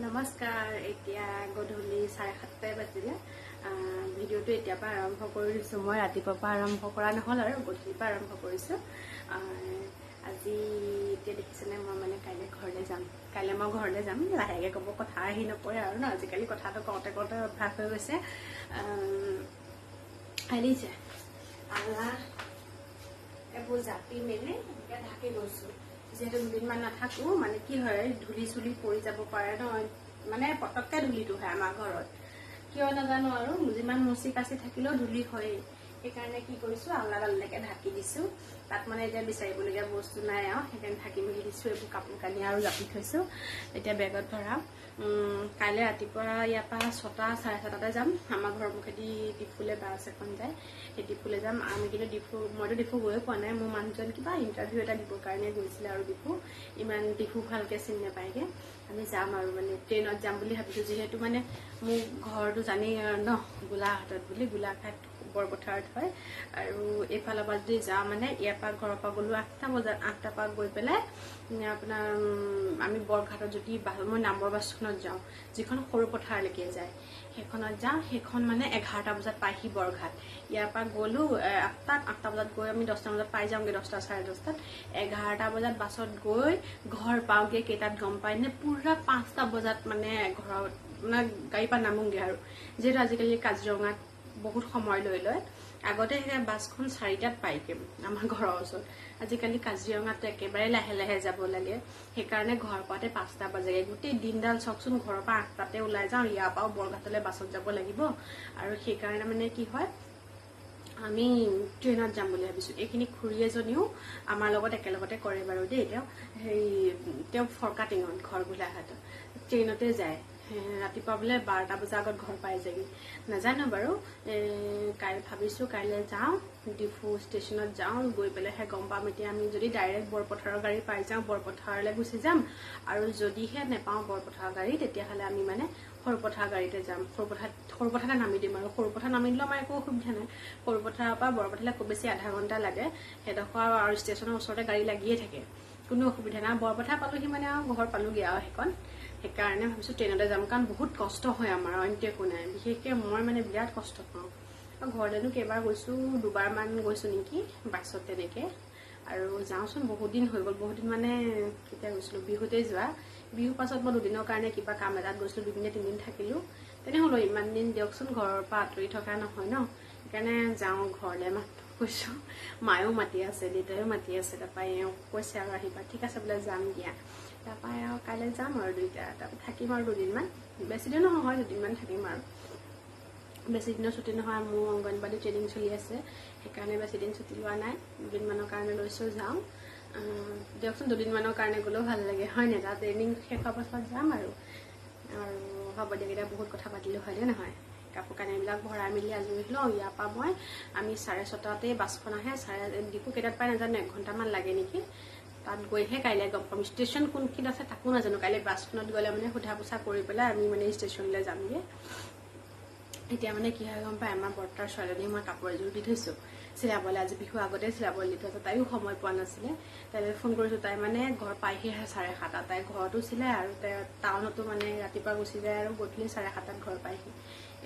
নমস্কাৰ এতিয়া গধূলি 7:30 বাজিলে ভিডিঅ'টো এতিয়াৰ পৰা আৰম্ভ কৰি দিছোঁ মই ৰাতিপুৱাৰ পৰা আৰম্ভ কৰা নহ'ল আৰু গধূলিৰ পৰা আৰম্ভ কৰিছোঁ আজি এতিয়া দেখিছেনে মই মানে কাইলৈ মই ঘৰলৈ যাম লাহেকৈ ক'ব কথা আহি নপৰে আৰু ন আজিকালি কথাটো কওঁতে অভ্যাস হৈ গৈছে আহিছে আল্লাহ এইবোৰ জাপি মেলি এনেকৈ ঢাকি গৈছোঁ যেহেতু দুদিনমান নাথাকো মানে কি হয় ধূলি চুলি পৰি যাব পাৰে ন মানে পটককে ধূলিটো হয় আমাৰ ঘৰত কিয় নাজানো আৰু যিমান মুচি কাচি থাকিলেও ধূলি হয় সেইকাৰণে কি কৰিছো আল্লাহকে ঢাকি দিছো তাত মানে এতিয়া বিচাৰিবলগীয়া বস্তু নাই আৰু সেইকাৰণে ঢাকি মেলি দিছো এইবোৰ কাপোৰ কানি আৰু জাপি থৈছো এতিয়া বেগত ভৰাম কাইলৈ ৰাতিপুৱা ইয়াৰ পৰা 6টা 6:30 যাম আমাৰ ঘৰৰ মুখেদি ডিফুলে বাছ এখন যায় সেই ডিফুলে যাম আমি কিন্তু মইতো ডিফু গৈয়ে পোৱা নাই মোৰ মানুহজন কিবা ইণ্টাৰভিউ এটা দিবৰ কাৰণে গৈছিলে আৰু ইমান ডিফু ভালকে চিনি নাপায়গে আমি যাম আৰু মানে ট্ৰেইনত যাম বুলি ভাবিছো যিহেতু মানে মোৰ ঘৰটো জানেই ন গোলাঘাটত বুলি গোলাঘাট বৰপথাৰত হয় আৰু এইফালৰ পৰা যদি যাওঁ মানে ইয়াৰ পৰা ঘৰৰ পৰা গ'লো 8টা পৰা গৈ পেলাই আপোনাৰ আমি বৰঘাটত যদি মই নাম্বৰ বাছখনত যাওঁ যিখন সৰু পথাৰলৈকে যায় সেইখনত যাওঁ সেইখন মানে 11টা বজাত পাইহি বৰঘাট ইয়াৰ পৰা গ'লো 8টা বজাত গৈ আমি 10টা বজাত পাই যাওঁগে 10টা 10:30 11টা বজাত বাছত গৈ ঘৰ পাওঁগে কেইটাত গম পাই নে পুৰা 5টা বজাত মানে ঘৰত মানে গাড়ীৰ পৰা নামোগে আৰু যিহেতু আজিকালি কাজিৰঙাত বহুত সময় লৈ লয় আগতে সেই বাছখন 4টাত পাইগে আমাৰ ঘৰৰ ওচৰত আজিকালি কাজিৰঙাত একেবাৰে লাহে লাহে যাব লাগে সেইকাৰণে ঘৰ পাওঁতে 5টা বাজেগে গোটেই দিনডাল চাওকচোন ঘৰৰ পৰা 8টাতে ওলাই যাওঁ ইয়াৰ পৰাও বৰঘাটলৈ বাছত যাব লাগিব আৰু সেইকাৰণে মানে কি হয় আমি ট্ৰেইনত যাম বুলি ভাবিছো এইখিনি খুৰী এজনীও আমাৰ লগত একেলগতে কৰে বাৰু দেই তেওঁ ফৰকাটিঙত ঘৰ গোলাঘাটত ট্ৰেইনতে যায় ৰাতিপুৱা বোলে 12টা বজাৰ আগত ঘৰ পাই যায়গৈ নাজানো বাৰু ভাবিছো কাইলৈ যাওঁ ডিফু ষ্টেচনত যাওঁ গৈ পেলাইহে গম পাম এতিয়া আমি যদি ডাইৰেক্ট বৰপথাৰৰ গাড়ী পাই যাওঁ বৰপথাৰলৈ গুচি যাম আৰু যদিহে নেপাওঁ বৰপথাৰৰ গাড়ী তেতিয়াহ'লে আমি মানে সৰুপথাৰ গাড়ীতে যাম সৰুপথাৰতে নামি দিম আৰু সৰুপথাৰ নামি দিলেও আমাৰ একো অসুবিধা নাই সৰুপথাৰৰ পৰা বৰপথাৰলৈ খুব বেছি আধা ঘণ্টা লাগে সেইডোখৰ আৰু ষ্টেচনৰ ওচৰতে গাড়ী লাগিয়ে থাকে কোনো অসুবিধা নাই বৰপথাৰ পালোহি মানে আৰু ঘৰ পালোগে আৰু সেইকাৰণে ভাবিছো ট্ৰেইনতে যাম কাৰণ বহুত কষ্ট হয় আমাৰ অইনটো একো নাই বিশেষকৈ মই মানে বিৰাট কষ্ট পাওঁ আৰু ঘৰলৈনো কেইবাৰ গৈছো 2বাৰমান গৈছো নেকি বাছত তেনেকে আৰু যাওঁচোন বহুত দিন হৈ গ'ল বহুত দিন মানে কেতিয়া গৈছিলো বিহুতেই যোৱা বিহুৰ পাছত মই 2 দিনৰ কাৰণে কিবা কাম এটাত গৈছিলো 2 দিন 3 দিন থাকিলো তেনেহ'লে ইমান দিন দিয়কচোন ঘৰৰ পৰা আঁতৰি থকা নহয় ন সেইকাৰণে যাওঁ ঘৰলৈ কৈছো মায়েও মাতি আছে দেউতাইও মাতি আছে তাৰপৰা এওঁ কৈছে আৰু আহিবা ঠিক আছে বোলে যাম দিয়া তাৰপৰা আৰু কাইলৈ যাম আৰু দুইটা তাৰপৰা থাকিম আৰু 2 দিনমান বেছি দিন নহয় 2 দিনমান থাকিম আৰু বেছি দিনৰ ছুটি নহয় মোৰ অংগনবাড়ী ট্ৰেইনিং চলি আছে সেইকাৰণে বেছি দিন ছুটি লোৱা নাই 2 দিনমানৰ কাৰণে লৈছো যাওঁ দিয়কচোন 2 দিনমানৰ কাৰণে গ'লেও ভাল লাগে হয় নাই তাত ট্ৰেইনিং শেষ হোৱাৰ পাছত যাম আৰু হ'ব দিয়ক এতিয়া বহুত কথা পাতিলোঁ হয়নে নহয় কাপোৰ কানিবিলাক ভৰাই মেলি আজৰি লওঁ ইয়াৰ পৰা আমি 6:30 বাছখন আহে ডিপু কেইটাত পাই নাজানো 1 ঘণ্টামান লাগে নেকি তাত গৈহে কাইলৈ গম পাম ষ্টেচন কোনখিনিত আছে তাকো নাজানো কাইলৈ বাছখনত গ'লে মানে সোধা পোছা কৰি পেলাই আমি মানে ষ্টেচনলৈ যামগৈ এতিয়া মানে কি হয় গম পাই আমাৰ বৰ্তাৰ ছোৱালীজনীক মই কাপোৰ এযোৰ দি থৈছো চিলাবলৈ আজি বিহু আগতে চিলাবলৈ দি থৈছো তাইও সময় পোৱা নাছিলে তাইলৈ ফোন কৰিছো তাই মানে ঘৰ পাইহিহে 7:30 তাই ঘৰতো চিলাই আৰু তাই টাউনতো মানে ৰাতিপুৱা গুচি যায় আৰু গধূলি 7:30 ঘৰ পাইহি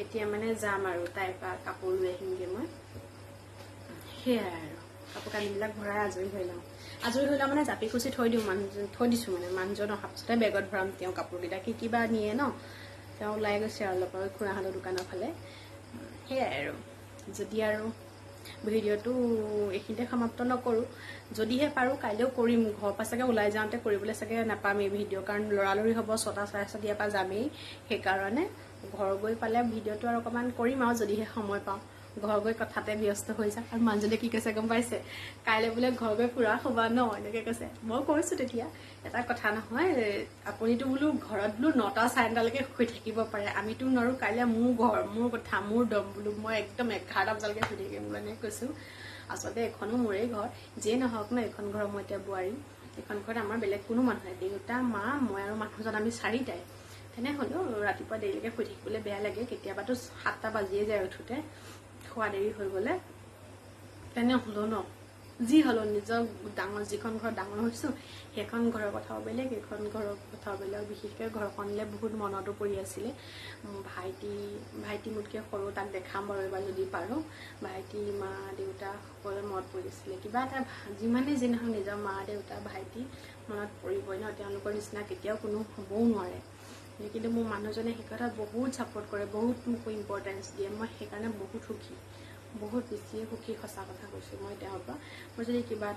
এতিয়া মানে যাম আৰু তাইৰ পৰা কাপোৰ লৈ আহিমগৈ মই সেয়াই আৰু কাপোৰ কানিবিলাক ভৰাই আজৰি হৈ লওঁ মানে জাপি কুচি থৈ দিছো মানে মানুহজন অহাৰ পিছতে বেগত ভৰাম তেওঁ কাপোৰকেইটা কিবা নিয়ে ন তেওঁ ওলাই গৈছে আৰু অলপ খুৰাহঁতৰ দোকানৰ ফালে সেয়াই আৰু যদি আৰু ভিডিঅ'টো এইখিনিতে সমাপ্ত নকৰোঁ যদিহে পাৰোঁ কাইলৈও কৰিম ঘৰৰ পৰা চাগে ওলাই যাওঁতে কৰিবলৈ চাগে নাপাম এই ভিডিঅ' কাৰণ লৰালৰি হ'ব 6টা 7:30 ইয়াৰ পৰা যামেই সেইকাৰণে ঘৰ গৈ পালে ভিডিঅ'টো আৰু অকণমান কৰিম আৰু যদিহে সময় পাওঁ ঘৰ গৈ কথাতে ব্যস্ত হৈ যাম আৰু মানুহজনে কি কৈছে গম পাইছে কাইলৈ বোলে ঘৰ গৈ পুৰা শুবা ন এনেকৈ কৈছে মই কৈছোঁ তেতিয়া এটা কথা নহয় আপুনিতো বোলো ঘৰত বোলো 9টা 9:30লৈকে শুই থাকিব পাৰে আমিতো নোৱাৰোঁ কাইলৈ মোৰ ঘৰ মোৰ কথা মোৰ দম বোলো মই একদম 11টা বজালৈকে শুই থাকিম বোলো এনেকৈ কৈছোঁ আচলতে এখনো মোৰেই ঘৰ যিয়ে নহওক ন এইখন ঘৰ মই এতিয়া বোৱাৰী এইখন ঘৰত আমাৰ বেলেগ কোনো মানুহ নাই দেউতা মা মই আৰু মানুহজন আমি 4টাই তেনেহ'লেও ৰাতিপুৱা দেৰিলৈকে শুই থাকিবলৈ বেয়া লাগে কেতিয়াবাতো 7টা বাজিয়ে যায় উঠোতে খোৱা দেৰি হৈ গ'লে তেনেহ'লেও ন যি হ'লেও নিজৰ ডাঙৰ যিখন ঘৰত ডাঙৰ হৈছোঁ সেইখন ঘৰৰ কথাও বেলেগ, এইখন ঘৰৰ কথাও বেলেগ। বিশেষকৈ ঘৰখনলৈ বহুত মনতো পৰি আছিলে। ভাইটি মোতকৈ সৰু, তাক দেখাম বাৰু এবাৰ যদি পাৰোঁ। ভাইটি, মা দেউতা সকলোৱে মনত পৰিছিলে। কিবা এটা যিমানেই যি নহওক নিজৰ মা দেউতা ভাইটি মনত পৰিবই ন, তেওঁলোকৰ নিচিনা কেতিয়াও কোনো হ'বও নোৱাৰে। কিন্তু মোৰ মানুহজনে সেই কথাত বহুত ছাপোৰ্ট কৰে, বহুত মোক ইম্পৰ্টেঞ্চ দিয়ে। মই সেইকাৰণে বহুত সুখী, বহুত বেছিয়ে সুখী, সঁচা কথা কৈছোঁ মই তেওঁৰ পৰা। মই যদি কিবা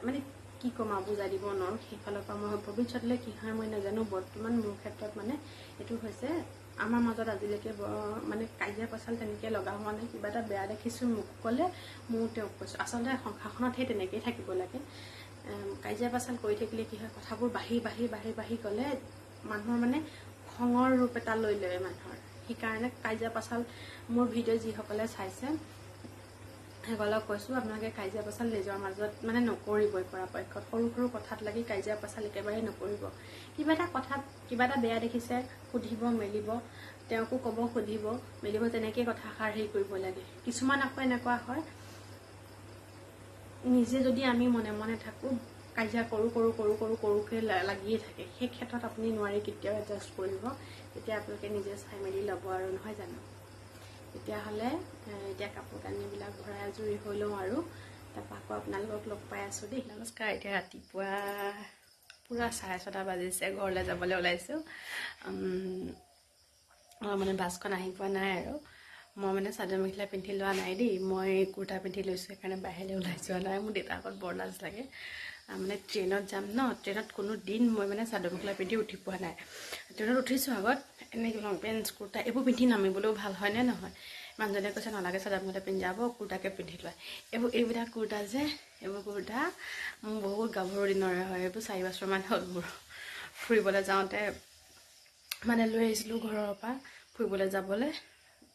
মানে কি ক'ম আৰু বুজাই দিব নোৱাৰোঁ। সেইফালৰ পৰা মই ভৱিষ্যতলৈ কি হয় মই নাজানো। বৰ্তমান মোৰ ক্ষেত্ৰত মানে এইটো হৈছে, আমাৰ মাজত আজিলৈকে মানে কাজিয়া পেচাল তেনেকৈ লগা হোৱা নাই। কিবা এটা বেয়া দেখিছোঁ মোক ক'লে, মোৰ তেওঁক কৈছোঁ। আচলতে সংসাৰখনত সেই তেনেকৈয়ে থাকিব লাগে। কাজিয়া পেচাল কৰি থাকিলে কি হয়, কথাবোৰ বাঢ়ি গ'লে মানুহৰ মানে খঙৰ ৰূপ এটা লৈ লয় মানুহৰ। সেইকাৰণে কাজিয়া পেচাল, মোৰ ভিডিঅ' যিসকলে চাইছে সেইসকলক কৈছোঁ, আপোনালোকে কাজিয়া পেচাল নিজৰ মাজত মানে নকৰিবই পৰাপক্ষত। সৰু কথাত লাগি কাজিয়া পেচাল একেবাৰে নকৰিব। কিবা এটা কথাত কিবা এটা বেয়া দেখিছে সুধিব মেলিব, তেওঁকো ক'ব সুধিব মেলিব, তেনেকৈ কথাষাৰ হেৰি কৰিব লাগে। কিছুমান আকৌ এনেকুৱা হয়, নিজে যদি আমি মনে মনে থাকোঁ, কাজিয়া কৰোঁকৈ লাগিয়ে থাকে। সেই ক্ষেত্ৰত আপুনি নোৱাৰি কেতিয়াও এডজাষ্ট কৰিব। তেতিয়া আপোনালোকে নিজে চাই মেলি ল'ব আৰু, নহয় জানো? তেতিয়াহ'লে এতিয়া কাপোৰ কানিবিলাক ভৰাই আজৰি হৈ লওঁ আৰু তাৰপৰা আকৌ আপোনালোকক লগ পাই আছোঁ দেই। নমস্কাৰ। এতিয়া ৰাতিপুৱা পূৰা 6:30 বাজিছে, ঘৰলৈ যাবলৈ ওলাইছোঁ। মানে বাছখন আহি পোৱা নাই আৰু। মই মানে চাদৰ মেখেলা পিন্ধি লোৱা নাই দেই, মই কুৰ্তা পিন্ধি লৈছোঁ। সেইকাৰণে বাহিৰলৈ ওলাই যোৱা নাই। মোৰ দেউতাৰ আগত বৰ লাজ লাগে। মানে ট্ৰেইনত যাম ন, ট্ৰেইনত কোনো দিন মই মানে চাদৰ মেখেলা পিন্ধি উঠি পোৱা নাই। ট্ৰেইনত উঠিছোঁ আগত, এনেকৈ লং পেণ্ট কুৰ্তা এইবোৰ পিন্ধি নামিবলৈও ভাল হয়নে নহয়? মানুহজনে কৈছে নালাগে, চাদৰ মেখেলা পিন্ধি যাব, কুৰ্তাকে পিন্ধি লোৱা। এইবিলাক কুৰ্তা যে, এইবোৰ কুৰ্তা মোৰ বহুত গাভৰু দিনৰে হয়। এইবোৰ 4 বছৰমান হ'ল মোৰ। ফুৰিবলৈ যাওঁতে মানে লৈ আহিছিলোঁ ঘৰৰ পৰা ফুৰিবলৈ যাবলৈ,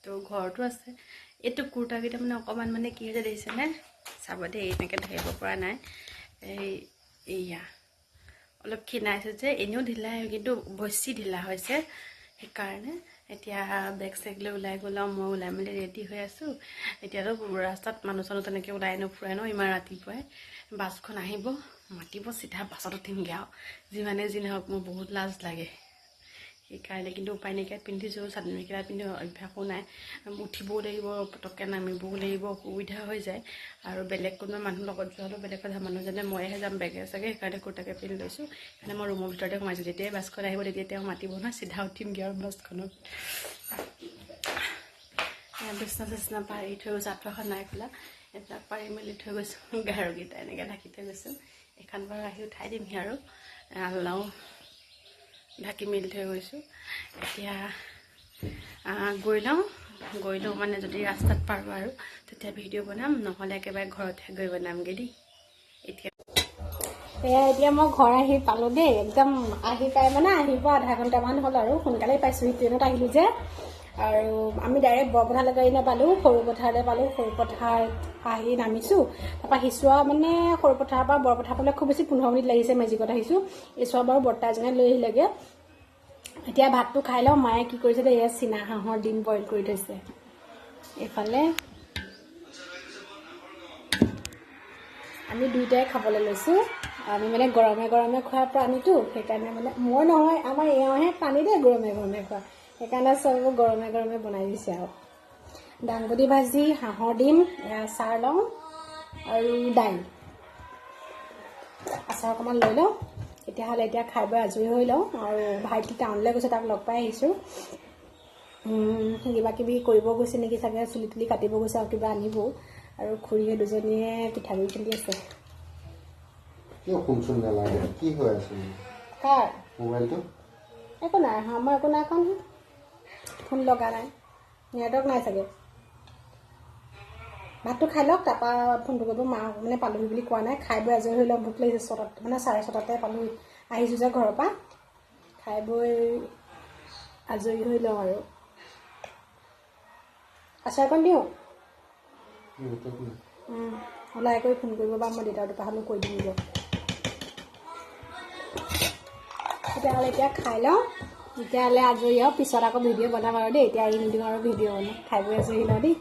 তো ঘৰতো আছে। এইটো কুৰ্তাকেইটা মানে অকণমান মানে কি হৈছে দেখিছেনে? চাব দেই, এনেকৈ ধৰিব পৰা নাই। এইয়া অলপ ক্ষীণাইছে যে, এনেও ঢিলা, কিন্তু বেছি ঢিলা হৈছে। সেইকাৰণে এতিয়া বেগ চেগ লৈ ওলাই গ'লাম। মই ওলাই মেলি ৰেডি হৈ আছোঁ। এতিয়াতো ৰাস্তাত মানুহ চানুহ তেনেকৈ ওলাই নুফুৰে ন ইমান ৰাতিপুৱাই। বাছখন আহিব, মাতিব, চিধা বাছত উঠিমগৈ আৰু। যিমানে যি নহওক মোৰ বহুত লাজ লাগে। সেইকাৰণে কিন্তু উপায় নাইকিয়াত পিন্ধিছোঁ। চাদৰ মেখেলা পিন্ধি অভ্যাসো নাই। উঠিবও লাগিব, পটককৈ নামিবও লাগিব, অসুবিধা হৈ যায়। আৰু বেলেগ কোনোবা মানুহ লগত যোৱা হ'লেও বেলেগ কথা, মানুহজনে মইহে যাম বেগে চাগে, সেইকাৰণে কুৰ্তাকে পিন্ধি লৈছোঁ। সেইকাৰণে মই ৰুমৰ ভিতৰতে সোমাইছোঁ। যেতিয়াই বাছখন আহিব তেতিয়া তেওঁ মাতিব নহয়, চিধা উঠিমগৈ আৰু বাছখনত। বিছনা চিছনা পাৰি থৈ গৈছোঁ, আঁঠুৱাখন নাই খোলা, এইবিলাক পাৰি মেলি থৈ গৈছোঁ। গাৰুকেইটা এনেকৈ ঢাকি থৈ গৈছোঁ। এইখন বাৰু আহি উঠাই দিমহি আৰু, আলনাও ঢাকি মেলি থৈ গৈছোঁ। এতিয়া গৈ লওঁ মানে যদি ৰাস্তাত পাৰোঁ আৰু তেতিয়া ভিডিঅ' বনাম, নহ'লে একেবাৰে ঘৰতহে গৈ বনামগৈ দেই। এতিয়া মই ঘৰ আহি পালোঁ দেই। একদম আহি পাই মানে আহিব আধা ঘণ্টামান হ'ল আৰু, সোনকালেই পাইছোঁ। ট্ৰেইনত আহিলোঁ যে, আৰু আমি ডাইৰেক্ট বৰপথাৰলৈ গাড়ী নাপালোঁ, সৰু পথাৰলৈ পালোঁ। সৰু পথাৰ আহি নামিছোঁ। তাৰপৰা হিচুৱা মানে সৰু পথাৰৰ পৰা বৰপথাৰ পালে খুব বেছি 15 মিনিট লাগিছে। মেজিকত আহিছোঁ। হিচুৱা বাৰু বৰ্তা এজনে লৈ আহিলেগৈ। এতিয়া ভাতটো খাই লওঁ। মায়ে কি কৰিছে দেই, এয়া চীনা হাঁহৰ ডিম বইল কৰি থৈছে। এইফালে আমি দুইটাই খাবলৈ লৈছোঁ। আমি মানে গৰমে গৰমে খোৱা প্ৰাণীটো, সেইকাৰণে মানে মই নহয়, আমাৰ এওঁহে প্ৰাণী দেই গৰমে গৰমে খোৱা। সেইকাৰণে চববোৰ গৰমে গৰমে বনাই দিছে আৰু। দাংবডি ভাজি, হাঁহৰ ডিম, চাহ লওঁ আৰু দাইল, আচাৰ অকণমান লৈ লওঁ। তেতিয়াহ'লে এতিয়া খাই বৈ আজৰি হৈ লওঁ। আৰু ভাইটি টাউনলৈ গৈছে, তাক লগ পাই আহিছোঁ। কিবা কিবি কৰিব গৈছে নেকি চাগে, চুলি তুলি কাটিব গৈছে আৰু কিবা আনিবও। আৰু খুৰীয়ে দুজনীয়ে পিঠাগুড়ি খুন্দি আছে। কি হৈ আছে কাৰ মোবাইলটো? একো নাই, মই একো নাই কোৱা নহয়। ফোন লগা নাই, নেটৱৰ্ক নাই চাগে। ভাতটো খাই লওক, তাৰপৰা ফোনটো কৰিব। মা মানে পালোহি বুলি কোৱা নাই। খাই বৈ আজৰি হৈ লওক। ভোক লাগিছে। 6টাত মানে 6:30 পালোহি। আহিছোঁ যে ঘৰৰ পৰা, খাই বৈ আজৰি হৈ লওঁ আৰু। আচাৰকণ দিওঁ, ওলাই কৰি ফোন কৰিব বা মই দেউতাৰ দুপা হ'লেও কৈ দিম। তেতিয়াহ'লে এতিয়া খাই লওঁ, তেতিয়াহ'লে আজৰি আৰু। পিছত আকৌ ভিডিঅ' বনাম আৰু দেই। এতিয়া এৰি নিদিওঁ আৰু ভিডিঅ' বনাম। খাই বৈ আজৰি লওঁ দেই।